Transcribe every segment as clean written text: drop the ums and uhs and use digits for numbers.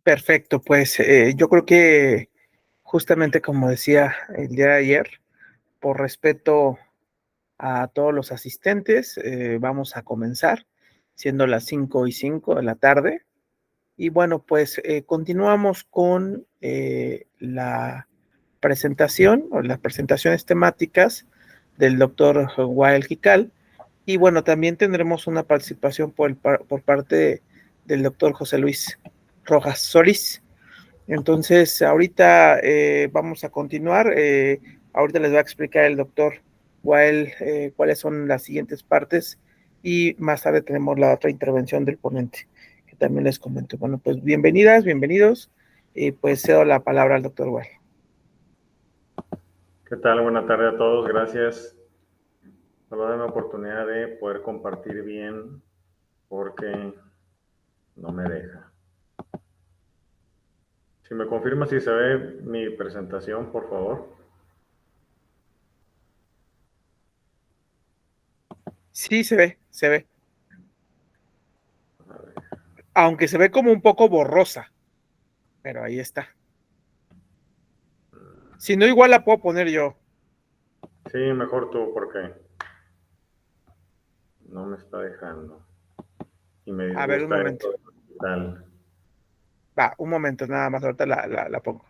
Perfecto, pues yo creo que justamente como decía el día de ayer, por respeto a todos los asistentes, vamos a comenzar, siendo las 5:05 de la tarde. Y bueno, pues continuamos con la presentación o las presentaciones temáticas del doctor Wael Jical. Y bueno, también tendremos una participación por parte del doctor José Luis Rojas Solís. Entonces, ahorita vamos a continuar. Ahorita les va a explicar el doctor Wael cuáles son las siguientes partes y más tarde tenemos la otra intervención del ponente, que también les comento. Bueno, pues bienvenidas, bienvenidos, y pues cedo la palabra al doctor Wael. ¿Qué tal? Buenas tardes a todos. Gracias por darme la oportunidad de poder compartir bien porque no me deja. Si me confirma si se ve mi presentación, por favor. Sí, se ve, se ve. Aunque se ve como un poco borrosa, pero ahí está. Si no, igual la puedo poner yo. Sí, mejor tú porque no me está dejando. Y me A ver, un disgusta momento. esto digital. Va, un momento, nada más, ahorita la pongo.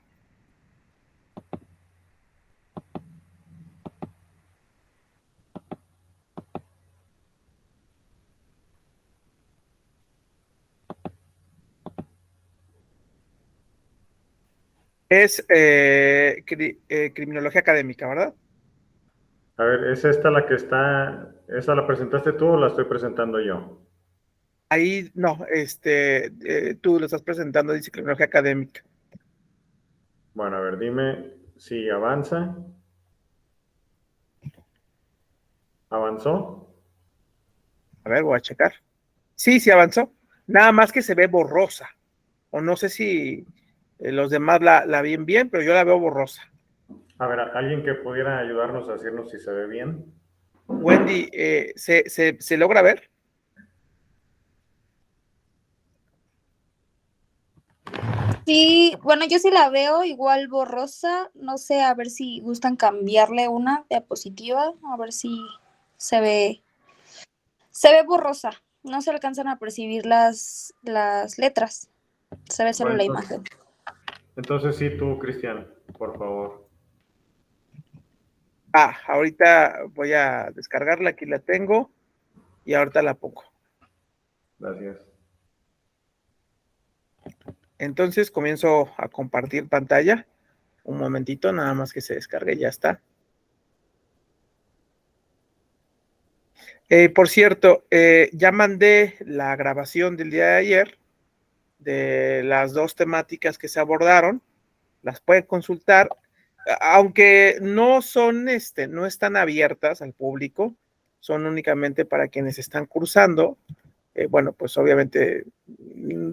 Es criminología académica, ¿verdad? A ver, ¿es esta la que está? ¿Esa la presentaste tú o la estoy presentando yo? Ahí, no, tú lo estás presentando, dice criminología académica. Bueno, a ver, dime si avanza. ¿Avanzó? A ver, voy a checar. Sí, sí avanzó. Nada más que se ve borrosa. O no sé si los demás la ven bien, pero yo la veo borrosa. A ver, ¿alguien que pudiera ayudarnos a decirnos si se ve bien? Wendy, ¿se logra ver? Sí, bueno, yo sí la veo igual borrosa. No sé, a ver si gustan cambiarle una diapositiva, a ver si se ve, se ve borrosa. No se alcanzan a percibir las letras. Se ve solo Bueno, la imagen. entonces sí, tú, Cristian, por favor. Ahorita voy a descargarla, aquí la tengo y ahorita la pongo. Gracias. Entonces comienzo a compartir pantalla. Un momentito, nada más que se descargue, ya está. Por cierto, ya mandé la grabación del día de ayer de las dos temáticas que se abordaron. Las pueden consultar, aunque no son, no están abiertas al público, son únicamente para quienes están cursando. Bueno, pues obviamente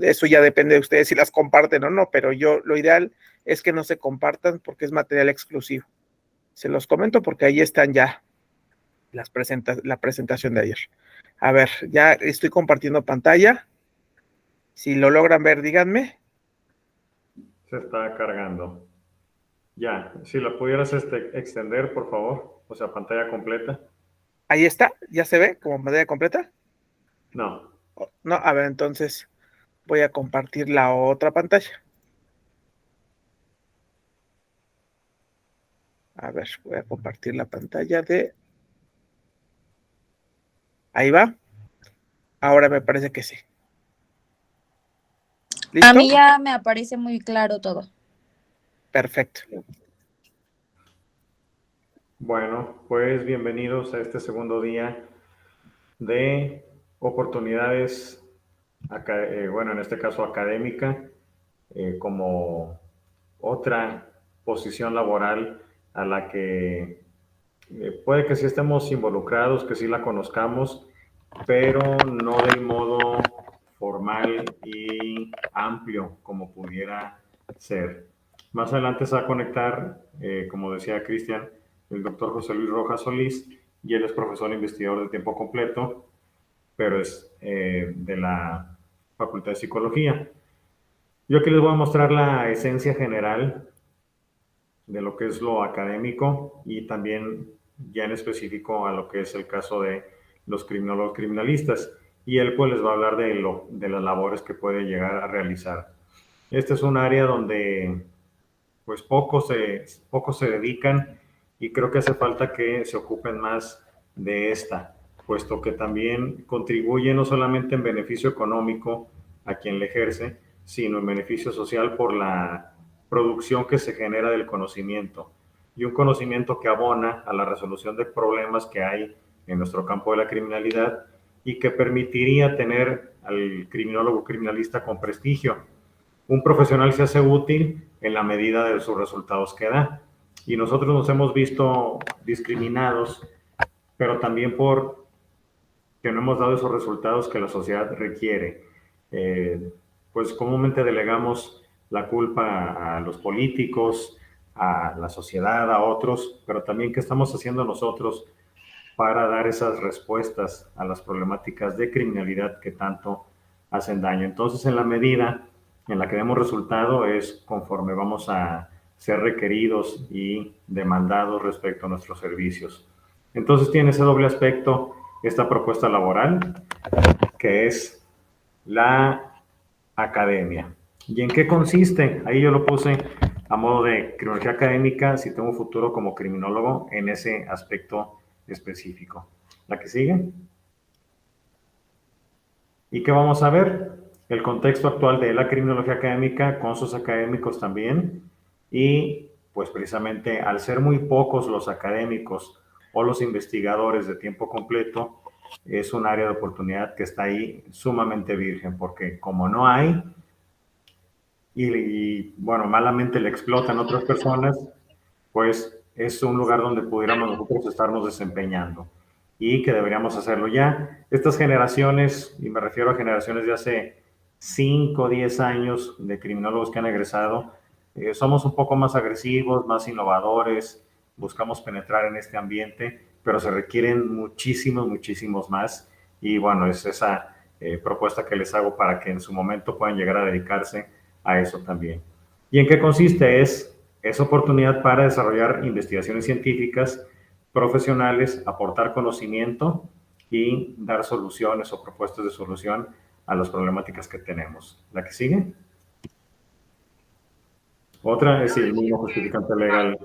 eso ya depende de ustedes si las comparten o no, pero lo ideal es que no se compartan porque es material exclusivo. Se los comento porque ahí están ya la presentación de ayer. A ver, ya estoy compartiendo pantalla. Si lo logran ver, díganme. Se está cargando. Ya, si la pudieras extender, por favor, o sea, pantalla completa. Ahí está, ya se ve como pantalla completa. No. No, a ver, entonces voy a compartir la otra pantalla. A ver, voy a compartir la pantalla de... Ahí va. Ahora me parece que sí. ¿Listo? A mí ya me aparece muy claro todo. Perfecto. Bueno, pues bienvenidos a este segundo día de oportunidades, bueno, en este caso académica, como otra posición laboral a la que puede que sí estemos involucrados, que sí la conozcamos, pero no del modo formal y amplio como pudiera ser. Más adelante se va a conectar, como decía Cristian, el doctor José Luis Rojas Solís, y él es profesor investigador de tiempo completo, pero es de la Facultad de Psicología. Yo aquí les voy a mostrar la esencia general de lo que es lo académico y también ya en específico a lo que es el caso de los criminólogos criminalistas. Y él pues les va a hablar de las labores que puede llegar a realizar. Este es un área donde pues pocos se dedican y creo que hace falta que se ocupen más de esta, puesto que también contribuye no solamente en beneficio económico a quien le ejerce, sino en beneficio social por la producción que se genera del conocimiento y un conocimiento que abona a la resolución de problemas que hay en nuestro campo de la criminalidad y que permitiría tener al criminólogo criminalista con prestigio. Un profesional se hace útil en la medida de sus resultados que da. Y nosotros nos hemos visto discriminados, pero también por que no hemos dado esos resultados que la sociedad requiere. Pues comúnmente delegamos la culpa a los políticos, a la sociedad, a otros, pero también qué estamos haciendo nosotros para dar esas respuestas a las problemáticas de criminalidad que tanto hacen daño. Entonces, en la medida en la que demos resultado es conforme vamos a ser requeridos y demandados respecto a nuestros servicios. Entonces tiene ese doble aspecto esta propuesta laboral, que es la academia. ¿Y en qué consiste? Ahí yo lo puse a modo de criminología académica, si tengo un futuro como criminólogo en ese aspecto específico. ¿La que sigue? ¿Y qué vamos a ver? El contexto actual de la criminología académica con sus académicos también. Y pues precisamente al ser muy pocos los académicos o los investigadores de tiempo completo, es un área de oportunidad que está ahí sumamente virgen, porque como no hay, bueno, malamente le explotan otras personas, pues es un lugar donde pudiéramos nosotros estarnos desempeñando y que deberíamos hacerlo ya. Estas generaciones, y me refiero a generaciones de hace 5 o 10 años de criminólogos que han egresado, somos un poco más agresivos, más innovadores, buscamos penetrar en este ambiente, pero se requieren muchísimos más. Y bueno, es esa propuesta que les hago para que en su momento puedan llegar a dedicarse a eso también. ¿Y en qué consiste? Es oportunidad para desarrollar investigaciones científicas profesionales, aportar conocimiento y dar soluciones o propuestas de solución a las problemáticas que tenemos. ¿La que sigue? Otra es el mismo justificante legal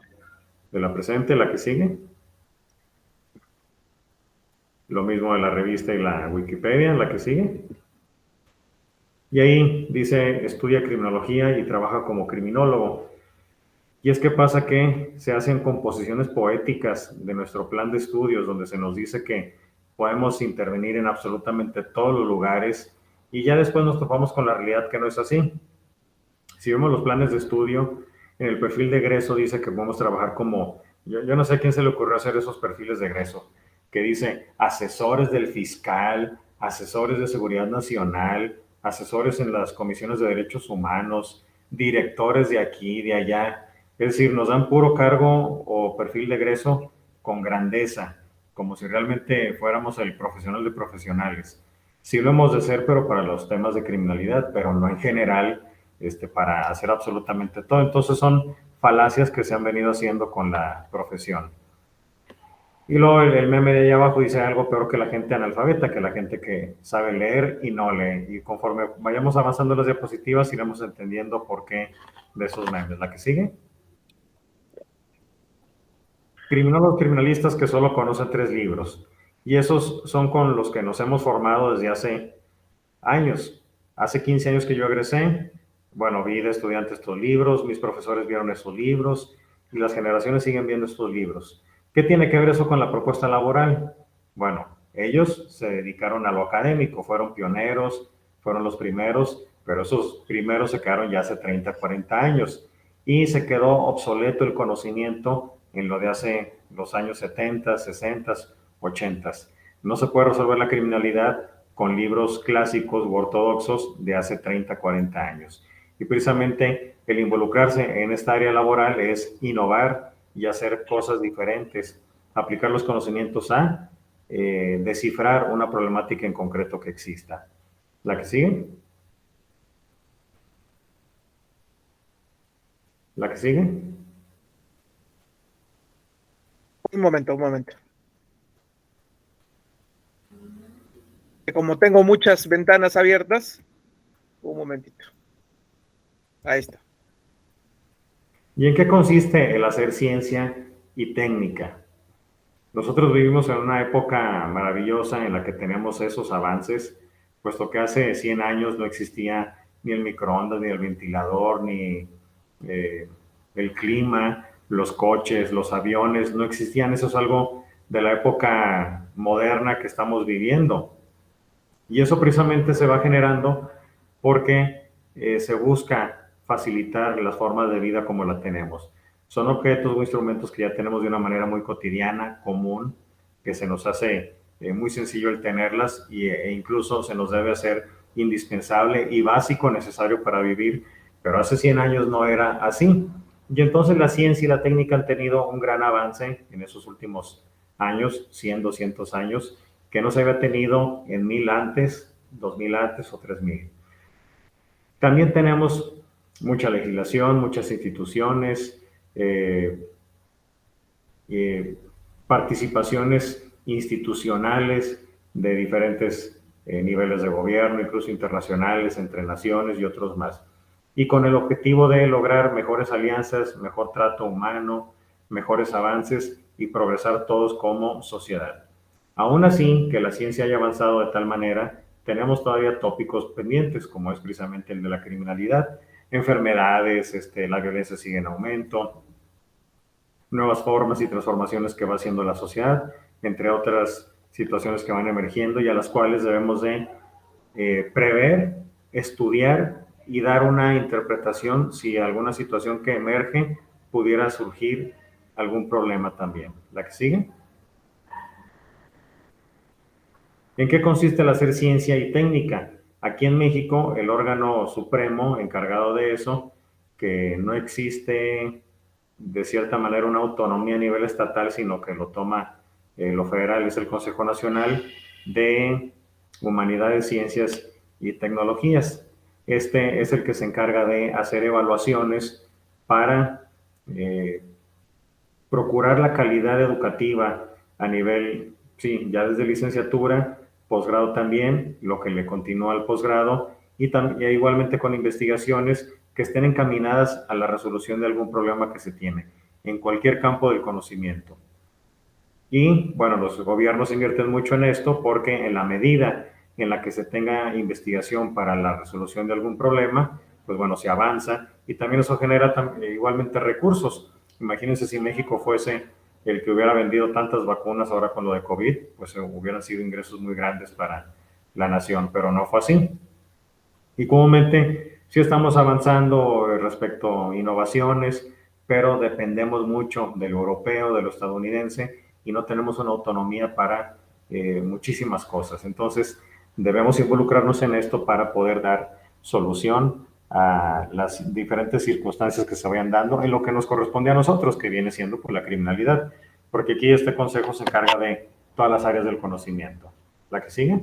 de la presente. ¿La que sigue? Lo mismo de la revista y la Wikipedia. ¿La que sigue? Y ahí dice, estudia criminología y trabaja como criminólogo. Y es que pasa que se hacen composiciones poéticas de nuestro plan de estudios, donde se nos dice que podemos intervenir en absolutamente todos los lugares y ya después nos topamos con la realidad que no es así. Si vemos los planes de estudio, en el perfil de egreso dice que podemos trabajar como, yo no sé a quién se le ocurrió hacer esos perfiles de egreso, que dice asesores del fiscal, asesores de seguridad nacional, asesores en las comisiones de derechos humanos, directores de aquí, de allá. Es decir, nos dan puro cargo o perfil de egreso con grandeza, como si realmente fuéramos el profesional de profesionales. Sí lo hemos de ser, pero para los temas de criminalidad, pero no en general para hacer absolutamente todo. Entonces son falacias que se han venido haciendo con la profesión. Y luego el meme de allá abajo dice algo peor que la gente analfabeta, que la gente que sabe leer y no lee. Y conforme vayamos avanzando las diapositivas, iremos entendiendo por qué de esos memes. ¿La que sigue? Criminólogos criminalistas que solo conocen 3 libros. Y esos son con los que nos hemos formado desde hace años. Hace 15 años que yo egresé, bueno, vi de estudiantes estos libros, mis profesores vieron esos libros y las generaciones siguen viendo estos libros. ¿Qué tiene que ver eso con la propuesta laboral? Bueno, ellos se dedicaron a lo académico, fueron pioneros, fueron los primeros, pero esos primeros se quedaron ya hace 30, 40 años y se quedó obsoleto el conocimiento en lo de hace los años 70, 60, 80. No se puede resolver la criminalidad con libros clásicos u ortodoxos de hace 30, 40 años. Y precisamente el involucrarse en esta área laboral es innovar y hacer cosas diferentes, aplicar los conocimientos a descifrar una problemática en concreto que exista. ¿La que sigue? ¿La que sigue? Un momento, un momento. Como tengo muchas ventanas abiertas, un momentito. Ahí está. ¿Y en qué consiste el hacer ciencia y técnica? Nosotros vivimos en una época maravillosa en la que tenemos esos avances, puesto que hace 100 años no existía ni el microondas, ni el ventilador, ni eh, el clima, los coches, los aviones, no existían. Eso es algo de la época moderna que estamos viviendo. Y eso precisamente se va generando porque se busca facilitar las formas de vida como la tenemos. Son objetos o instrumentos que ya tenemos de una manera muy cotidiana, común, que se nos hace muy sencillo el tenerlas e incluso se nos debe hacer indispensable y básico necesario para vivir, pero hace 100 años no era así. Y entonces la ciencia y la técnica han tenido un gran avance en esos últimos años, 100, 200 años, que no se había tenido en 1000 antes, 2000 antes o 3000. También tenemos mucha legislación, muchas instituciones, eh, participaciones institucionales de diferentes niveles de gobierno, incluso internacionales, entre naciones y otros más. Y con el objetivo de lograr mejores alianzas, mejor trato humano, mejores avances y progresar todos como sociedad. Aún así, que la ciencia haya avanzado de tal manera, tenemos todavía tópicos pendientes, como es precisamente el de la criminalidad, enfermedades, la violencia sigue en aumento, nuevas formas y transformaciones que va haciendo la sociedad, entre otras situaciones que van emergiendo y a las cuales debemos de prever, estudiar y dar una interpretación si alguna situación que emerge pudiera surgir algún problema también. ¿La que sigue? ¿En qué consiste el hacer ciencia y técnica? Aquí en México, el órgano supremo encargado de eso, que no existe de cierta manera una autonomía a nivel estatal, sino que lo toma lo federal, es el Consejo Nacional de Humanidades, Ciencias y Tecnologías. Este es el que se encarga de hacer evaluaciones para procurar la calidad educativa a nivel, sí, ya desde licenciatura, posgrado también, lo que le continúa al posgrado, y igualmente con investigaciones que estén encaminadas a la resolución de algún problema que se tiene en cualquier campo del conocimiento. Y bueno, los gobiernos invierten mucho en esto porque en la medida en la que se tenga investigación para la resolución de algún problema, pues bueno, se avanza y también eso genera igualmente recursos. Imagínense si México fuese el que hubiera vendido tantas vacunas ahora con lo de COVID, pues hubieran sido ingresos muy grandes para la nación, pero no fue así. Y comúnmente sí estamos avanzando respecto a innovaciones, pero dependemos mucho del europeo, de lo estadounidense, y no tenemos una autonomía para muchísimas cosas. Entonces, debemos involucrarnos en esto para poder dar solución a las diferentes circunstancias que se vayan dando en lo que nos corresponde a nosotros, que viene siendo por la criminalidad, porque aquí este consejo se encarga de todas las áreas del conocimiento. ¿La que sigue?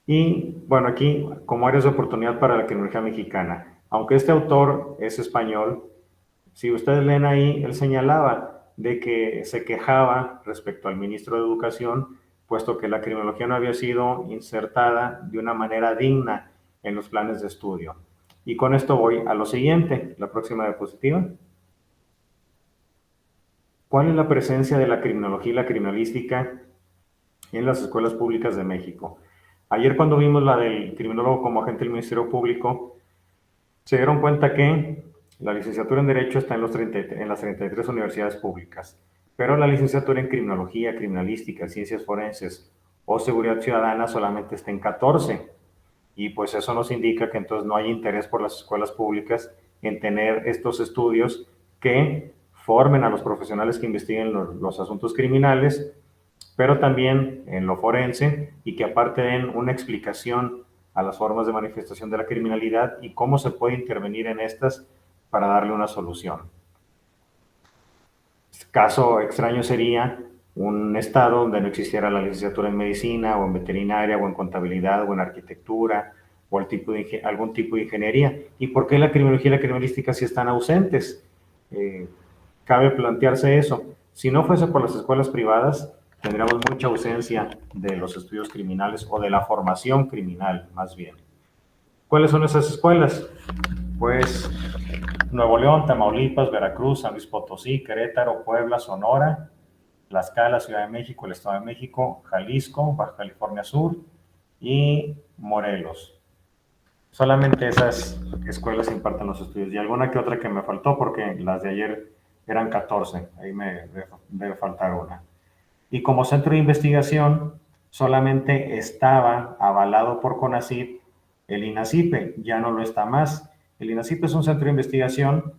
Y bueno, aquí como áreas de oportunidad para la criminología mexicana. Aunque este autor es español, si ustedes leen ahí, él señalaba de que se quejaba respecto al ministro de Educación, puesto que la criminología no había sido insertada de una manera digna en los planes de estudio. Y con esto voy a lo siguiente, la próxima diapositiva. ¿Cuál es la presencia de la criminología y la criminalística en las escuelas públicas de México? Ayer cuando vimos la del criminólogo como agente del Ministerio Público, se dieron cuenta que la licenciatura en Derecho está en las 33 universidades públicas, pero la licenciatura en Criminología, Criminalística, Ciencias Forenses o Seguridad Ciudadana solamente está en 14. Y pues eso nos indica que entonces no hay interés por las escuelas públicas en tener estos estudios que formen a los profesionales que investiguen los asuntos criminales, pero también en lo forense y que aparte den una explicación a las formas de manifestación de la criminalidad y cómo se puede intervenir en estas para darle una solución. Caso extraño sería un estado donde no existiera la licenciatura en medicina o en veterinaria o en contabilidad o en arquitectura o algún tipo de ingeniería. ¿Y por qué la criminología y la criminalística sí están ausentes? Cabe plantearse eso. Si no fuese por las escuelas privadas, tendríamos mucha ausencia de los estudios criminales o de la formación criminal, más bien. ¿Cuáles son esas escuelas? Pues Nuevo León, Tamaulipas, Veracruz, San Luis Potosí, Querétaro, Puebla, Sonora, Tlaxcala, Ciudad de México, el Estado de México, Jalisco, Baja California Sur y Morelos. Solamente esas escuelas imparten los estudios y alguna que otra que me faltó porque las de ayer eran 14, ahí me debe faltar una. Y como centro de investigación solamente estaba avalado por CONACYT el INACYPE, ya no lo está más. El INACYPE es un centro de investigación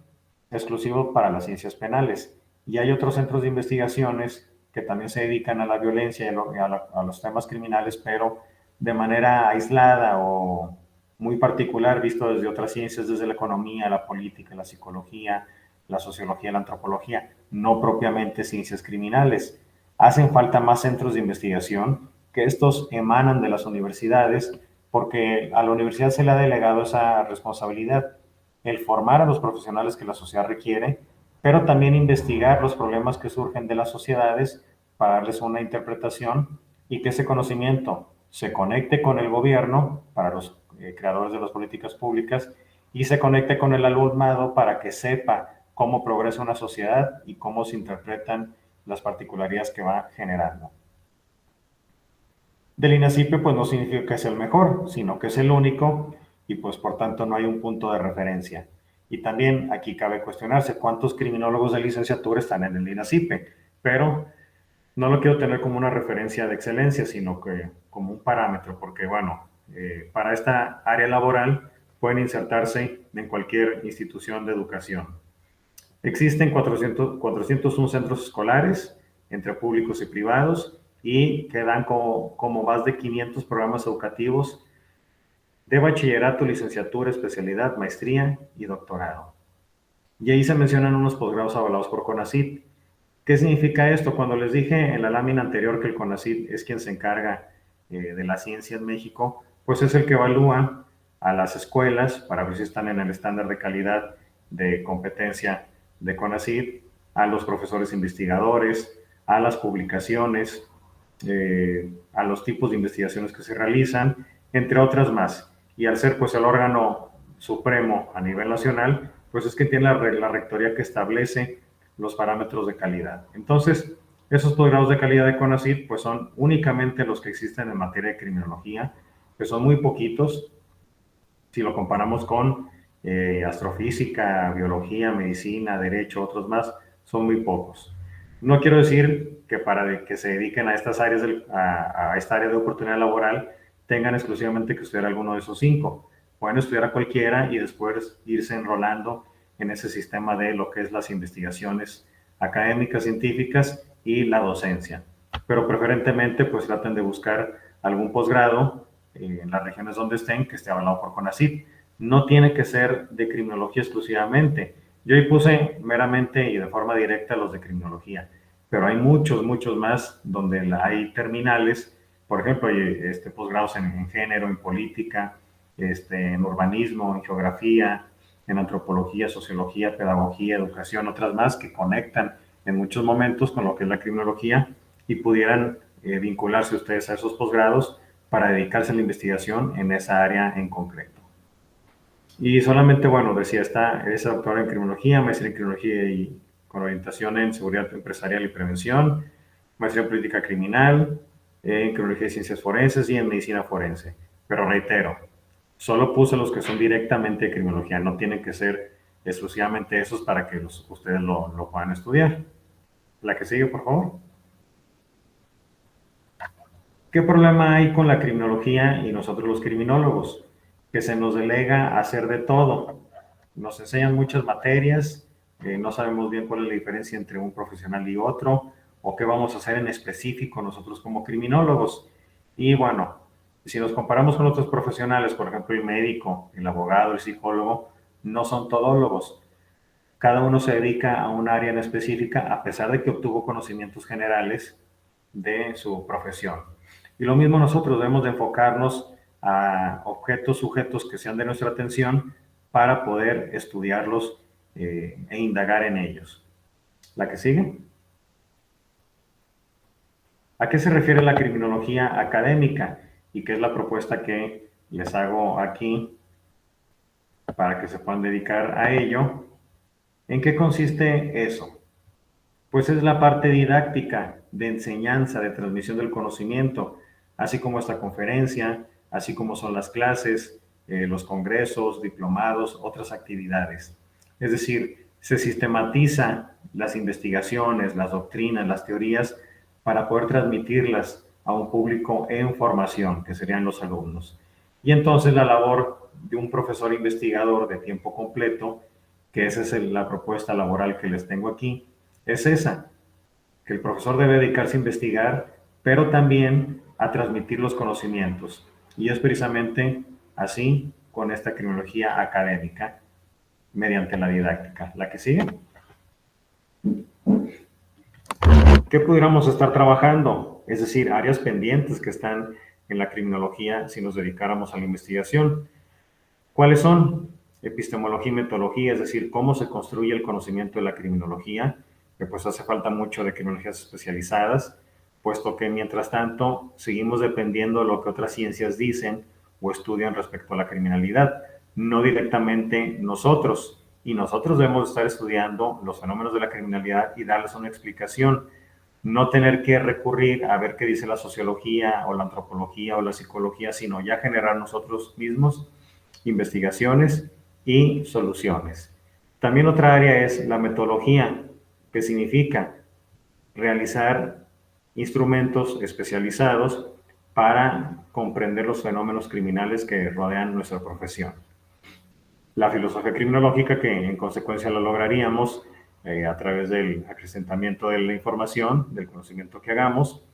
exclusivo para las ciencias penales y hay otros centros de investigaciones que también se dedican a la violencia y a los temas criminales, pero de manera aislada o muy particular, visto desde otras ciencias, desde la economía, la política, la psicología, la sociología, la antropología, no propiamente ciencias criminales. Hacen falta más centros de investigación, que estos emanan de las universidades, porque a la universidad se le ha delegado esa responsabilidad, el formar a los profesionales que la sociedad requiere, pero también investigar los problemas que surgen de las sociedades para darles una interpretación y que ese conocimiento se conecte con el gobierno para los creadores de las políticas públicas y se conecte con el alumnado para que sepa cómo progresa una sociedad y cómo se interpretan las particularidades que va generando. Del INACYPE pues no significa que es el mejor, sino que es el único y pues por tanto no hay un punto de referencia. Y también aquí cabe cuestionarse cuántos criminólogos de licenciatura están en el INACYPE, pero no lo quiero tener como una referencia de excelencia, sino que como un parámetro, porque bueno, para esta área laboral pueden insertarse en cualquier institución de educación. Existen 401 centros escolares entre públicos y privados y que dan como más de 500 programas educativos de bachillerato, licenciatura, especialidad, maestría y doctorado. Y ahí se mencionan unos posgrados avalados por CONACYT. ¿Qué significa esto? Cuando les dije en la lámina anterior que el CONACYT es quien se encarga de la ciencia en México, pues es el que evalúa a las escuelas para ver si están en el estándar de calidad de competencia de CONACYT, a los profesores investigadores, a las publicaciones, a los tipos de investigaciones que se realizan, entre otras más. Y al ser pues el órgano supremo a nivel nacional, pues es que tiene la rectoría que establece los parámetros de calidad. Entonces, esos posgrados de calidad de CONACYT pues son únicamente los que existen en materia de criminología, que son muy poquitos, si lo comparamos con astrofísica, biología, medicina, derecho, otros más, son muy pocos. No quiero decir que para que se dediquen a estas áreas, a esta área de oportunidad laboral, tengan exclusivamente que estudiar alguno de esos 5. Pueden estudiar a cualquiera y después irse enrolando en ese sistema de lo que es las investigaciones académicas, científicas y la docencia. Pero preferentemente pues traten de buscar algún posgrado en las regiones donde estén que esté avalado por CONACYT. No tiene que ser de criminología exclusivamente. Yo ahí puse meramente y de forma directa los de criminología, pero hay muchos más donde hay terminales, por ejemplo, hay posgrados en género, en política, en urbanismo, en geografía, en antropología, sociología, pedagogía, educación, otras más que conectan en muchos momentos con lo que es la criminología y pudieran vincularse ustedes a esos posgrados para dedicarse a la investigación en esa área en concreto. Y solamente, bueno, decía, es doctora en criminología, maestría en criminología y con orientación en seguridad empresarial y prevención, maestría en política criminal, en criminología y ciencias forenses y en medicina forense. Pero reitero, solo puse los que son directamente de criminología, no tienen que ser exclusivamente esos para que ustedes lo puedan estudiar. La que sigue, por favor. ¿Qué problema hay con la criminología y nosotros los criminólogos? Que se nos delega a hacer de todo. Nos enseñan muchas materias, no sabemos bien cuál es la diferencia entre un profesional y otro, o qué vamos a hacer en específico nosotros como criminólogos. Y bueno, si nos comparamos con otros profesionales, por ejemplo, el médico, el abogado, el psicólogo, no son todólogos. Cada uno se dedica a un área en específica, a pesar de que obtuvo conocimientos generales de su profesión. Y lo mismo nosotros debemos de enfocarnos a objetos, sujetos que sean de nuestra atención para poder estudiarlos e indagar en ellos. ¿La que sigue? ¿A qué se refiere la criminología académica? Y qué es la propuesta que les hago aquí para que se puedan dedicar a ello. ¿En qué consiste eso? Pues es la parte didáctica, de enseñanza, de transmisión del conocimiento, así como esta conferencia, así como son las clases, los congresos, diplomados, otras actividades. Es decir, se sistematiza las investigaciones, las doctrinas, las teorías, para poder transmitirlas a un público en formación, que serían los alumnos. Y entonces la labor de un profesor investigador de tiempo completo, que esa es la propuesta laboral que les tengo aquí, es esa, que el profesor debe dedicarse a investigar, pero también a transmitir los conocimientos. Y es precisamente así con esta criminología académica, mediante la didáctica. ¿La que sigue? ¿Qué pudiéramos estar trabajando? Es decir, áreas pendientes que están en la criminología si nos dedicáramos a la investigación. ¿Cuáles son? Epistemología y metodología, es decir, cómo se construye el conocimiento de la criminología, que pues hace falta mucho de criminologías especializadas, puesto que mientras tanto seguimos dependiendo de lo que otras ciencias dicen o estudian respecto a la criminalidad, no directamente nosotros. Y nosotros debemos estar estudiando los fenómenos de la criminalidad y darles una explicación, no tener que recurrir a ver qué dice la sociología o la antropología o la psicología, sino ya generar nosotros mismos investigaciones y soluciones. También otra área es la metodología, que significa realizar instrumentos especializados para comprender los fenómenos criminales que rodean nuestra profesión. La filosofía criminológica, que en consecuencia lo lograríamos a través del acrecentamiento de la información, del conocimiento que hagamos.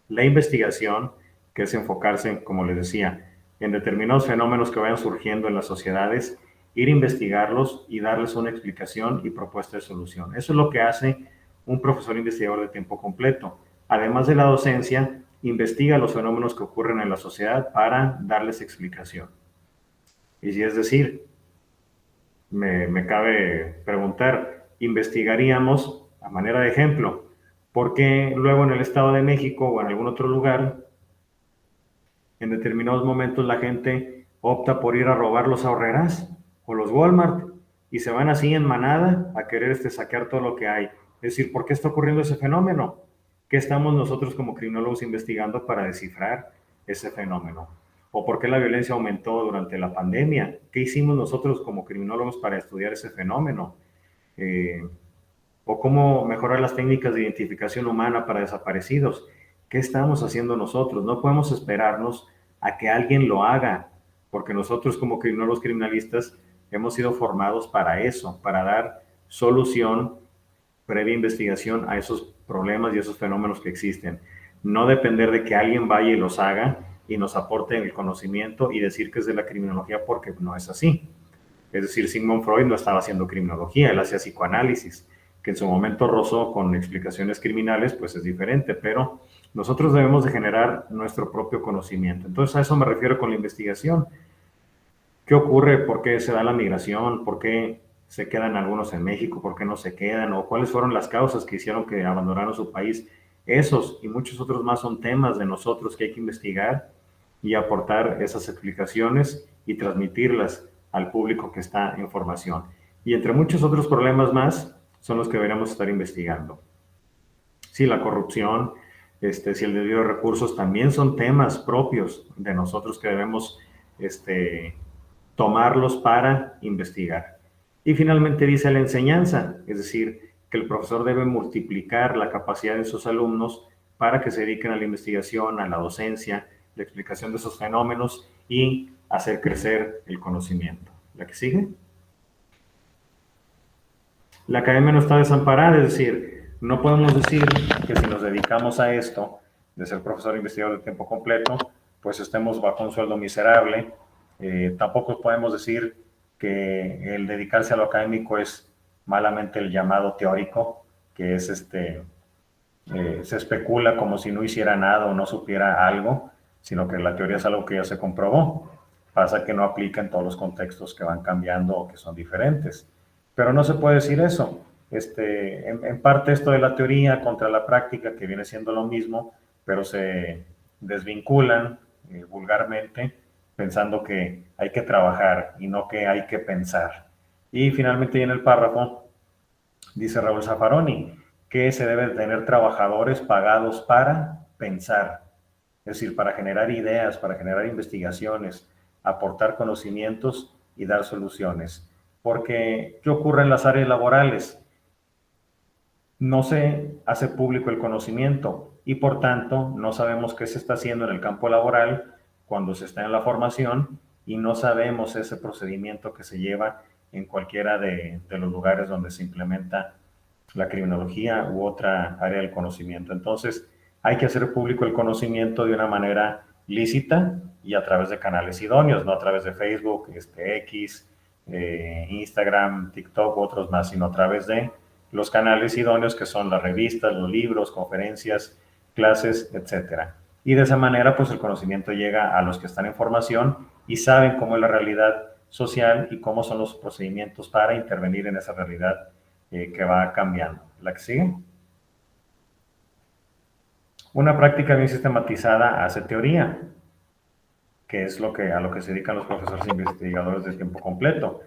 La investigación, que es enfocarse, como les decía, en determinados fenómenos que vayan surgiendo en las sociedades, ir a investigarlos y darles una explicación y propuesta de solución. Eso es lo que hace un profesor investigador de tiempo completo. Además de la docencia, investiga los fenómenos que ocurren en la sociedad para darles explicación. Y si es decir, me cabe preguntar, investigaríamos, a manera de ejemplo, por qué luego en el Estado de México o en algún otro lugar, en determinados momentos la gente opta por ir a robar los ahorreras o los Walmart y se van así en manada a querer saquear todo lo que hay. Es decir, ¿por qué está ocurriendo ese fenómeno? ¿Qué estamos nosotros como criminólogos investigando para descifrar ese fenómeno? ¿O por qué la violencia aumentó durante la pandemia? ¿Qué hicimos nosotros como criminólogos para estudiar ese fenómeno? ¿O cómo mejorar las técnicas de identificación humana para desaparecidos? ¿Qué estamos haciendo nosotros? No podemos esperarnos a que alguien lo haga, porque nosotros como criminólogos criminalistas hemos sido formados para eso, para dar solución previa investigación a esos problemas y esos fenómenos que existen. No depender de que alguien vaya y los haga y nos aporte el conocimiento y decir que es de la criminología, porque no es así. Es decir, Sigmund Freud no estaba haciendo criminología, él hacía psicoanálisis, que en su momento rozó con explicaciones criminales, pues es diferente, pero nosotros debemos de generar nuestro propio conocimiento. Entonces a eso me refiero con la investigación. ¿Qué ocurre? ¿Por qué se da la migración? ¿Por qué se quedan algunos en México? ¿Por qué no se quedan? ¿O cuáles fueron las causas que hicieron que abandonaran su país? Esos y muchos otros más son temas de nosotros que hay que investigar y aportar esas explicaciones y transmitirlas al público que está en formación. Y entre muchos otros problemas más son los que deberíamos estar investigando. Sí, la corrupción, si el desvío de recursos también son temas propios de nosotros que debemos tomarlos para investigar. Y finalmente dice la enseñanza, es decir, que el profesor debe multiplicar la capacidad de sus alumnos para que se dediquen a la investigación, a la docencia, la explicación de esos fenómenos y hacer crecer el conocimiento. ¿La que sigue? La academia no está desamparada, es decir, no podemos decir que si nos dedicamos a esto, de ser profesor investigador de tiempo completo, pues estemos bajo un sueldo miserable. Tampoco podemos decir que el dedicarse a lo académico es malamente el llamado teórico, que es se especula como si no hiciera nada o no supiera algo. sino que la teoría es algo que ya se comprobó. Pasa que no aplica en todos los contextos que van cambiando o que son diferentes. Pero no se puede decir eso. En parte esto de la teoría contra la práctica, que viene siendo lo mismo, pero se desvinculan vulgarmente, pensando que hay que trabajar y no que hay que pensar. Y finalmente en el párrafo dice Raúl Zaffaroni que se deben tener trabajadores pagados para pensar, es decir, para generar ideas, para generar investigaciones, aportar conocimientos y dar soluciones. Porque, ¿qué ocurre en las áreas laborales? No se hace público el conocimiento y por tanto no sabemos qué se está haciendo en el campo laboral cuando se está en la formación y no sabemos ese procedimiento que se lleva en cualquiera de los lugares donde se implementa la criminología u otra área del conocimiento. Entonces, hay que hacer público el conocimiento de una manera lícita y a través de canales idóneos, no a través de Facebook, X, Instagram, TikTok u otros más, sino a través de los canales idóneos que son las revistas, los libros, conferencias, clases, etcétera. Y de esa manera, pues el conocimiento llega a los que están en formación y saben cómo es la realidad social y cómo son los procedimientos para intervenir en esa realidad que va cambiando. ¿La que sigue? Una práctica bien sistematizada hace teoría, que es a lo que se dedican los profesores e investigadores de tiempo completo.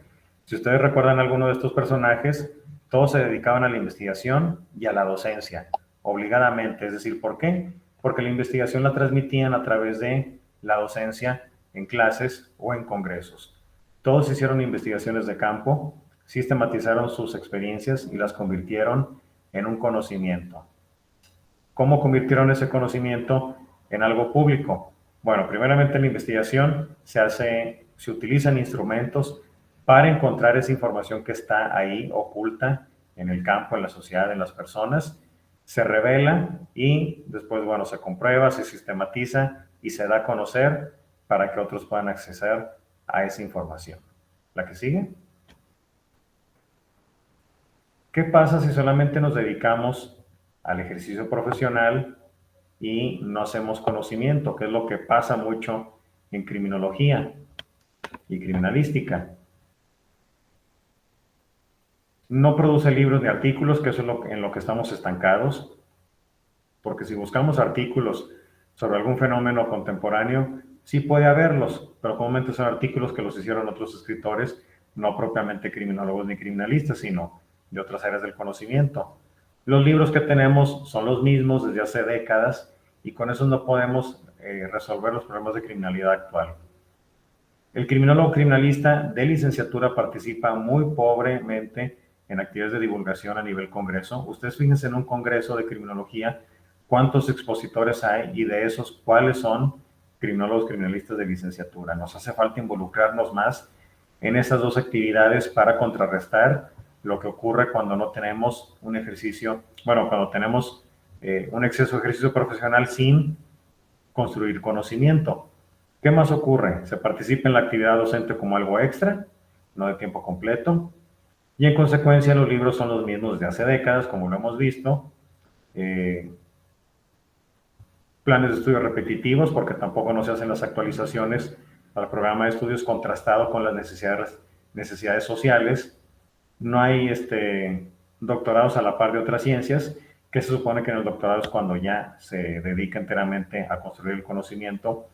Si ustedes recuerdan alguno de estos personajes, todos se dedicaban a la investigación y a la docencia, obligadamente. Es decir, ¿por qué? Porque la investigación la transmitían a través de la docencia en clases o en congresos. Todos hicieron investigaciones de campo, sistematizaron sus experiencias y las convirtieron en un conocimiento. ¿Cómo convirtieron ese conocimiento en algo público? Bueno, primeramente en la investigación se utilizan instrumentos para encontrar esa información que está ahí oculta en el campo, en la sociedad, en las personas, se revela y después, bueno, se comprueba, se sistematiza y se da a conocer para que otros puedan acceder a esa información. ¿La que sigue? ¿Qué pasa si solamente nos dedicamos al ejercicio profesional y no hacemos conocimiento? ¿Qué es lo que pasa mucho en criminología y criminalística? No produce libros ni artículos, que eso es en lo que estamos estancados, porque si buscamos artículos sobre algún fenómeno contemporáneo, sí puede haberlos, pero comúnmente son artículos que los hicieron otros escritores, no propiamente criminólogos ni criminalistas, sino de otras áreas del conocimiento. Los libros que tenemos son los mismos desde hace décadas y con eso no podemos resolver los problemas de criminalidad actual. El criminólogo criminalista de licenciatura participa muy pobremente en actividades de divulgación a nivel congreso. Ustedes fíjense en un congreso de criminología cuántos expositores hay y de esos cuáles son criminólogos criminalistas de licenciatura. Nos hace falta involucrarnos más en esas dos actividades para contrarrestar lo que ocurre cuando no tenemos un ejercicio, bueno, cuando tenemos un exceso de ejercicio profesional sin construir conocimiento. ¿Qué más ocurre? Se participa en la actividad docente como algo extra, no de tiempo completo, y en consecuencia los libros son los mismos de hace décadas, como lo hemos visto. Planes de estudios repetitivos, porque tampoco no se hacen las actualizaciones al programa de estudios contrastado con las necesidades sociales. No hay doctorados a la par de otras ciencias, que se supone que en el doctorado es cuando ya se dedica enteramente a construir el conocimiento.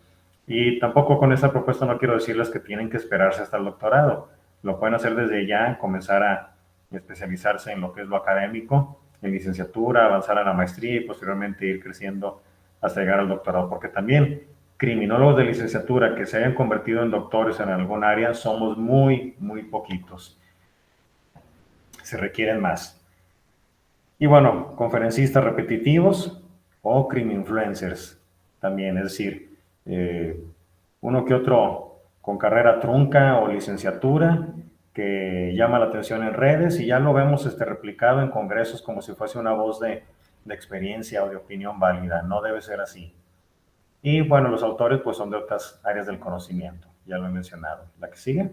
Y tampoco con esta propuesta no quiero decirles que tienen que esperarse hasta el doctorado. Lo pueden hacer desde ya, comenzar a especializarse en lo que es lo académico, en licenciatura, avanzar a la maestría y posteriormente ir creciendo hasta llegar al doctorado, porque también criminólogos de licenciatura que se hayan convertido en doctores en algún área somos muy, muy poquitos. Se requieren más. Y bueno, conferencistas repetitivos o criminfluencers también, es decir, uno que otro con carrera trunca o licenciatura que llama la atención en redes y ya lo vemos replicado en congresos como si fuese una voz de experiencia o de opinión válida. No debe ser así. Y bueno, los autores pues son de otras áreas del conocimiento, ya lo he mencionado. ¿La que sigue?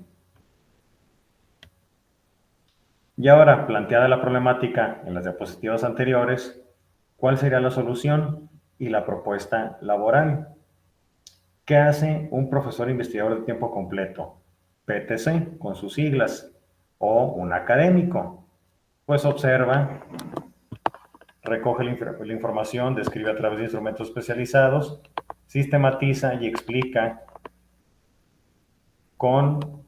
Y ahora, planteada la problemática en las diapositivas anteriores, ¿cuál sería la solución y la propuesta laboral? ¿Qué hace un profesor investigador de tiempo completo? PTC, con sus siglas, o un académico. Pues observa, recoge la información, describe a través de instrumentos especializados, sistematiza y explica con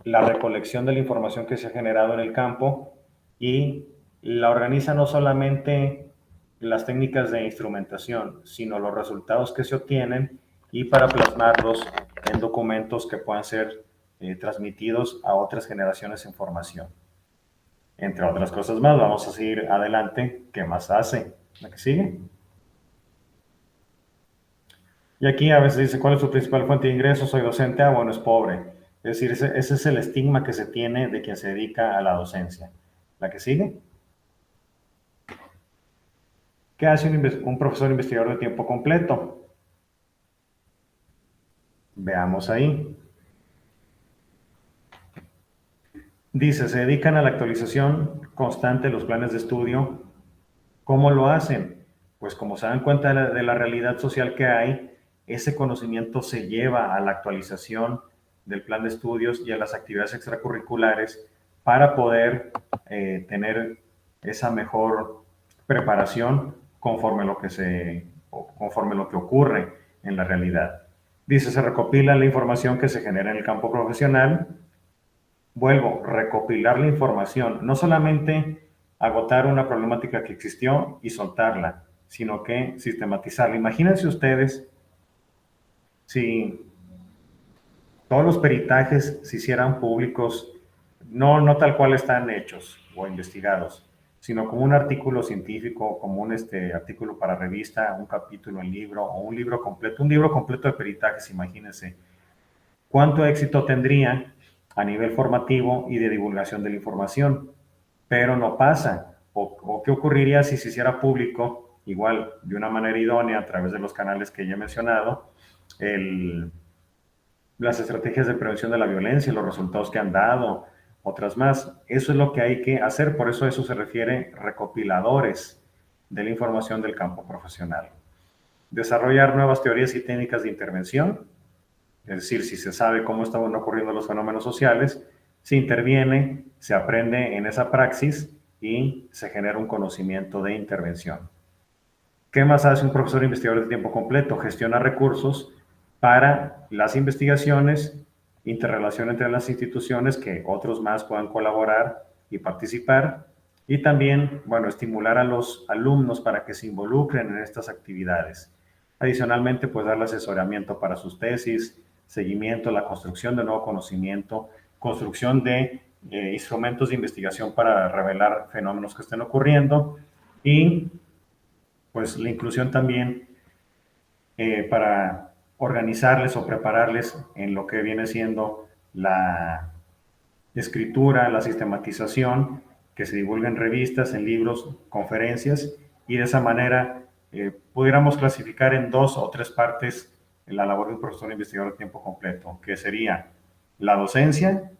la recolección de la información que se ha generado en el campo y la organiza no solamente las técnicas de instrumentación, sino los resultados que se obtienen y para plasmarlos en documentos que puedan ser transmitidos a otras generaciones en formación. Entre otras cosas más, vamos a seguir adelante. ¿Qué más hace? ¿La que sigue? Y aquí a veces dice, ¿cuál es su principal fuente de ingresos? Soy docente, bueno, es pobre. Es decir, ese es el estigma que se tiene de quien se dedica a la docencia. ¿La que sigue? ¿Qué hace un profesor investigador de tiempo completo? Veamos ahí. Dice, se dedican a la actualización constante de los planes de estudio. ¿Cómo lo hacen? Pues como se dan cuenta de la realidad social que hay, ese conocimiento se lleva a la actualización del plan de estudios y a las actividades extracurriculares para poder tener esa mejor preparación conforme conforme lo que ocurre en la realidad. Dice, se recopila la información que se genera en el campo profesional. Vuelvo, recopilar la información, no solamente agotar una problemática que existió y soltarla, sino que sistematizarla. Imagínense ustedes si todos los peritajes se hicieran públicos, no tal cual están hechos o investigados, sino como un artículo científico, como un artículo para revista, un capítulo en libro o un libro completo de peritajes, imagínense. ¿Cuánto éxito tendría a nivel formativo y de divulgación de la información? Pero no pasa. ¿O qué ocurriría si se hiciera público, igual de una manera idónea a través de los canales que ya he mencionado, las estrategias de prevención de la violencia, los resultados que han dado, otras más? Eso es lo que hay que hacer, por eso a eso se refiere recopiladores de la información del campo profesional. Desarrollar nuevas teorías y técnicas de intervención, es decir, si se sabe cómo están ocurriendo los fenómenos sociales, se interviene, se aprende en esa praxis y se genera un conocimiento de intervención. ¿Qué más hace un profesor investigador de tiempo completo? Gestiona recursos para las investigaciones, interrelación entre las instituciones, que otros más puedan colaborar y participar, y también, bueno, estimular a los alumnos para que se involucren en estas actividades. Adicionalmente, pues darle asesoramiento para sus tesis, seguimiento, la construcción de nuevo conocimiento, construcción de instrumentos de investigación para revelar fenómenos que estén ocurriendo y pues la inclusión también para organizarles o prepararles en lo que viene siendo la escritura, la sistematización, que se divulga en revistas, en libros, conferencias, y de esa manera pudiéramos clasificar en 2 o 3 partes la labor de un profesor investigador de tiempo completo, que sería la docencia,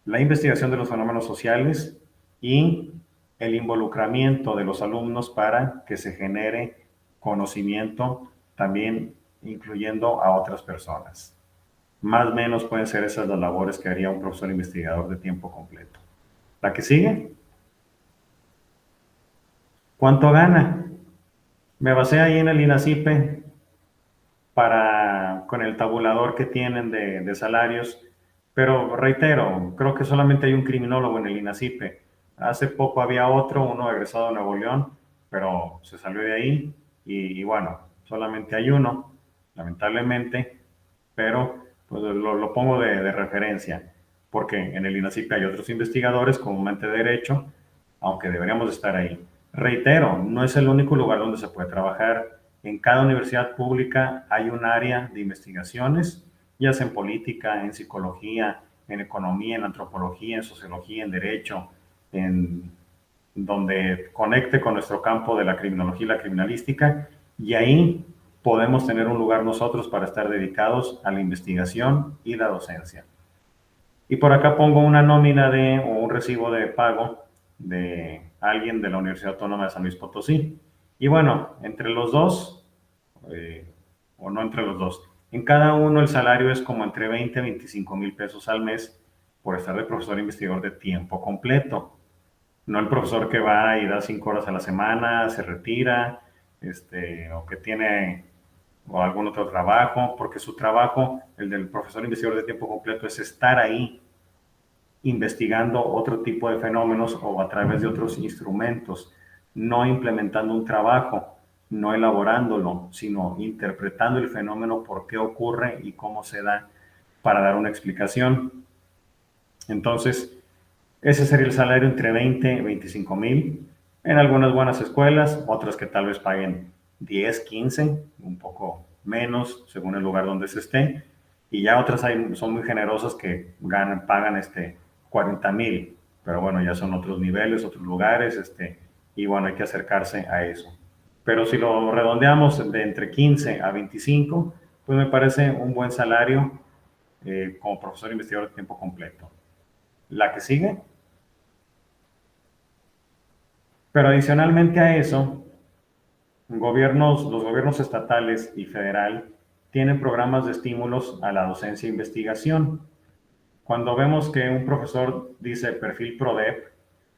la investigación de los fenómenos sociales y el involucramiento de los alumnos para que se genere conocimiento, también incluyendo a otras personas. Más o menos pueden ser esas las labores que haría un profesor investigador de tiempo completo. ¿La que sigue? ¿Cuánto gana? Me basé ahí en el INACYPE con el tabulador que tienen de salarios, pero reitero, creo que solamente hay un criminólogo en el INACYPE. Hace poco había uno egresado de Nuevo León, pero se salió de ahí y bueno, solamente hay uno, lamentablemente, pero pues lo pongo de referencia, porque en el INACYPE hay otros investigadores comúnmente de derecho, aunque deberíamos estar ahí. Reitero, no es el único lugar donde se puede trabajar. En cada universidad pública hay un área de investigaciones, ya sea en política, en psicología, en economía, en antropología, en sociología, en derecho, en donde conecte con nuestro campo de la criminología y la criminalística, y ahí podemos tener un lugar nosotros para estar dedicados a la investigación y la docencia. Y por acá pongo una nómina o un recibo de pago de alguien de la Universidad Autónoma de San Luis Potosí. Y bueno, entre los dos, o no entre los dos, En cada uno el salario es como entre 20 y 25 mil pesos al mes por estar de profesor investigador de tiempo completo. No el profesor que va y da 5 horas a la semana, se retira, o que tiene o algún otro trabajo, porque su trabajo, el del profesor investigador de tiempo completo, es estar ahí investigando otro tipo de fenómenos o a través de otros instrumentos, no implementando un trabajo, no elaborándolo, sino interpretando el fenómeno, por qué ocurre y cómo se da, para dar una explicación. Entonces, ese sería el salario entre 20 y 25 mil. En algunas buenas escuelas, otras que tal vez paguen 10, 15, un poco menos según el lugar donde se esté. Y ya otras son muy generosas que pagan 40 mil. Pero bueno, ya son otros niveles, otros lugares, y bueno, hay que acercarse a eso. Pero si lo redondeamos de entre 15 a 25, pues me parece un buen salario como profesor investigador de tiempo completo. La que sigue. Pero adicionalmente a eso, los gobiernos estatales y federal tienen programas de estímulos a la docencia e investigación. Cuando vemos que un profesor dice perfil PRODEP,